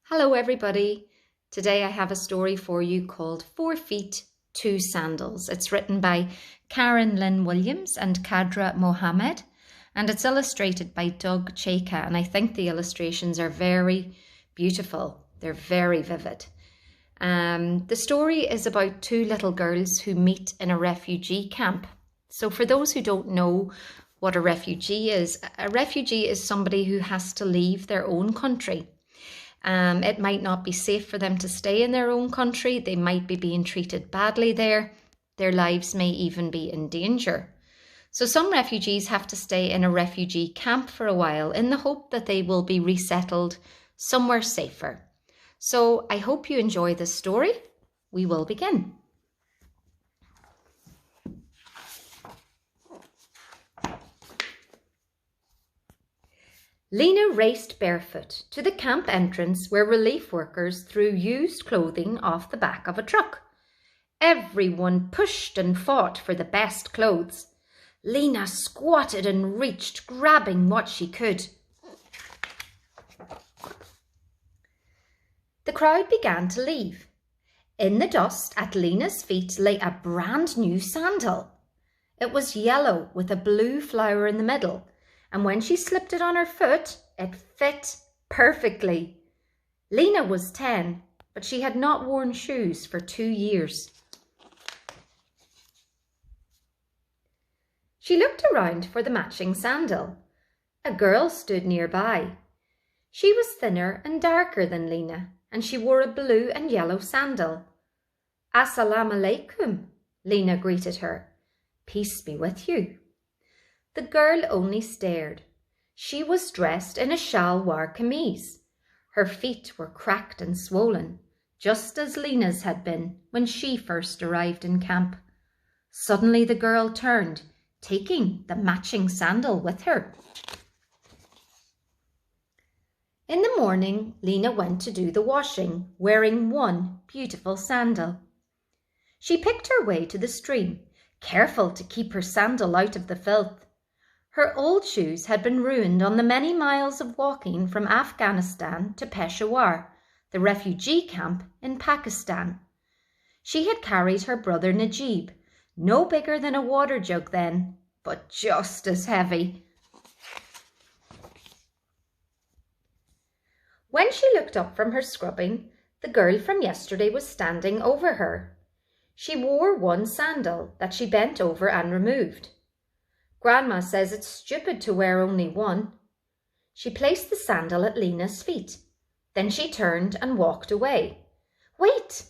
Hello everybody. Today I have a story for you called 4 Feet, 2 Sandals. It's written by Karen Lynn Williams and Kadra Mohammed, and it's illustrated by Doug Cheka, and I think the illustrations are very beautiful. They're very vivid. The story is about 2 little girls who meet in a refugee camp. So for those who don't know what a refugee is somebody who has to leave their own country. It might not be safe for them to stay in their own country. They might be being treated badly there. Their lives may even be in danger. So some refugees have to stay in a refugee camp for a while in the hope that they will be resettled somewhere safer. So I hope you enjoy this story. We will begin. Lena raced barefoot to the camp entrance where relief workers threw used clothing off the back of a truck. Everyone pushed and fought for the best clothes. Lena squatted and reached, grabbing what she could. The crowd began to leave. In the dust at Lena's feet lay a brand new sandal. It was yellow with a blue flower in the middle, and when she slipped it on her foot, it fit perfectly. Lena was 10, but she had not worn shoes for 2 years. She looked around for the matching sandal. A girl stood nearby. She was thinner and darker than Lena, and she wore a blue and yellow sandal. "Assalamu alaikum," Lena greeted her. "Peace be with you." The girl only stared. She was dressed in a shalwar kameez. Her feet were cracked and swollen, just as Lena's had been when she first arrived in camp. Suddenly the girl turned, taking the matching sandal with her. In the morning, Lena went to do the washing, wearing one beautiful sandal. She picked her way to the stream, careful to keep her sandal out of the filth. Her old shoes had been ruined on the many miles of walking from Afghanistan to Peshawar, the refugee camp in Pakistan. She had carried her brother Najib, no bigger than a water jug then, but just as heavy. When she looked up from her scrubbing, the girl from yesterday was standing over her. She wore one sandal that she bent over and removed. "Grandma says it's stupid to wear only one." She placed the sandal at Lena's feet. Then she turned and walked away. "Wait!"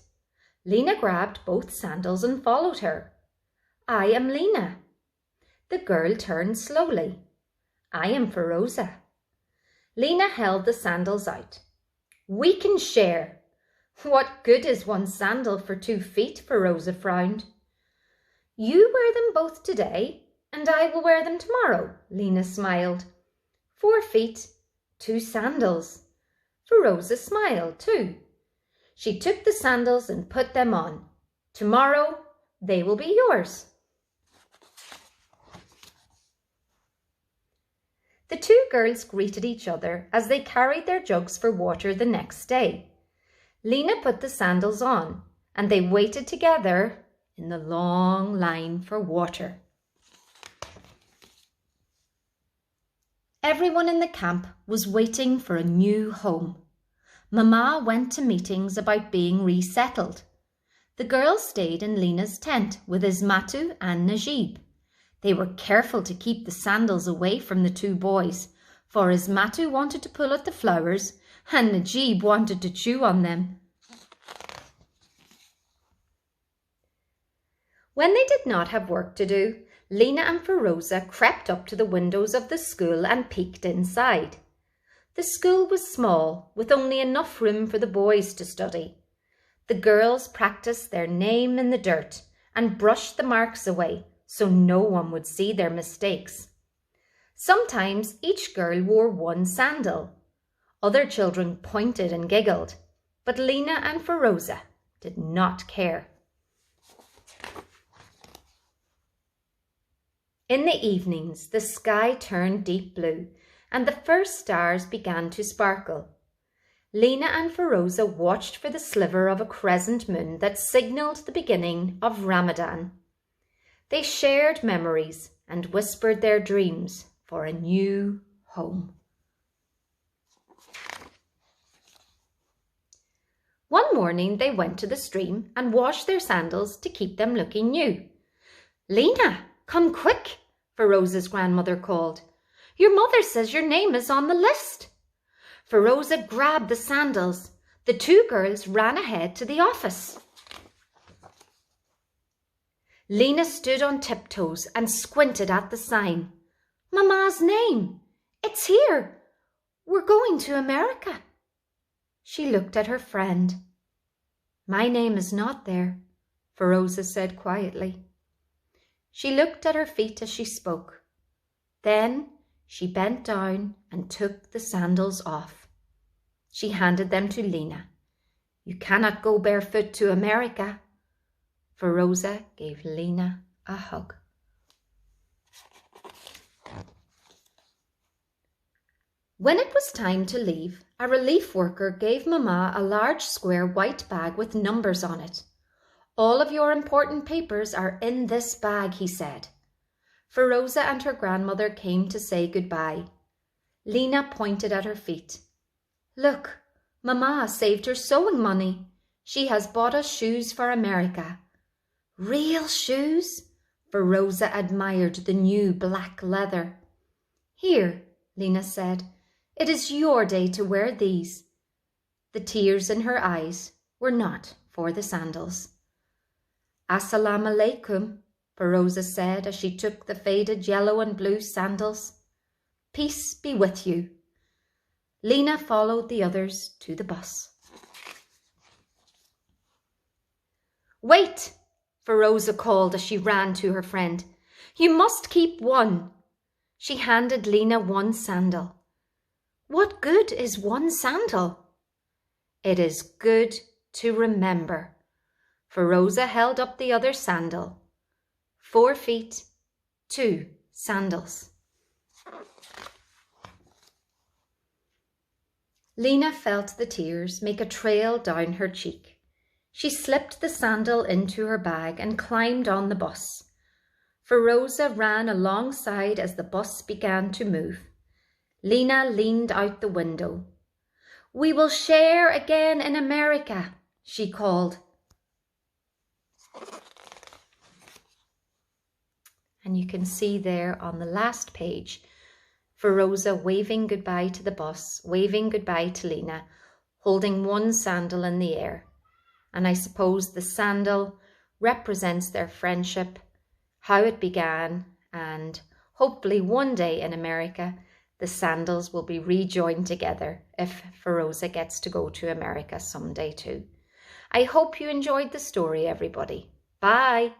Lena grabbed both sandals and followed her. "I am Lena." The girl turned slowly. "I am Feroza." Lena held the sandals out. "We can share." "What good is one sandal for 2 feet?" Feroza frowned. "You wear them both today, and I will wear them tomorrow," Lena smiled. 4 feet, 2 sandals. Feroza smiled too. She took the sandals and put them on. "Tomorrow they will be yours." The 2 girls greeted each other as they carried their jugs for water the next day. Lena put the sandals on, and they waited together in the long line for water. Everyone in the camp was waiting for a new home. Mama went to meetings about being resettled. The girls stayed in Lena's tent with Ismatu and Najib. They were careful to keep the sandals away from the 2 boys, for Ismatu wanted to pull at the flowers and Najib wanted to chew on them. When they did not have work to do, Lena and Feroza crept up to the windows of the school and peeked inside. The school was small, with only enough room for the boys to study. The girls practiced their name in the dirt and brushed the marks away so no one would see their mistakes. Sometimes each girl wore one sandal. Other children pointed and giggled, but Lena and Feroza did not care. In the evenings, the sky turned deep blue and the first stars began to sparkle. Lena and Feroza watched for the sliver of a crescent moon that signalled the beginning of Ramadan. They shared memories and whispered their dreams for a new home. One morning they went to the stream and washed their sandals to keep them looking new. "Lena, come quick," Feroza's grandmother called. "Your mother says your name is on the list." Feroza grabbed the sandals. The two girls ran ahead to the office. Lena stood on tiptoes and squinted at the sign. "Mama's name. It's here. We're going to America." She looked at her friend. "My name is not there," Feroza said quietly. She looked at her feet as she spoke. Then she bent down and took the sandals off. She handed them to Lena. "You cannot go barefoot to America." Feroza gave Lena a hug. When it was time to leave, a relief worker gave Mama a large square white bag with numbers on it. "All of your important papers are in this bag," he said. Feroza and her grandmother came to say goodbye. Lena pointed at her feet. "Look, Mama saved her sewing money. She has bought us shoes for America." "Real shoes?" Feroza admired the new black leather. "Here," Lena said. "It is your day to wear these." The tears in her eyes were not for the sandals. "Assalamu alaikum," Feroza said as she took the faded yellow and blue sandals. "Peace be with you." Lena followed the others to the bus. "Wait," Feroza called as she ran to her friend. "You must keep one." She handed Lena one sandal. "What good is one sandal?" "It is good to remember." Feroza held up the other sandal. 4 feet, 2 sandals. Lena felt the tears make a trail down her cheek. She slipped the sandal into her bag and climbed on the bus. Feroza ran alongside as the bus began to move. Lena leaned out the window. "We will share again in America," she called. And you can see there on the last page, Feroza waving goodbye to the bus, waving goodbye to Lena, holding one sandal in the air. And I suppose the sandal represents their friendship, how it began, and hopefully one day in America, the sandals will be rejoined together if Feroza gets to go to America someday too. I hope you enjoyed the story, everybody. Bye.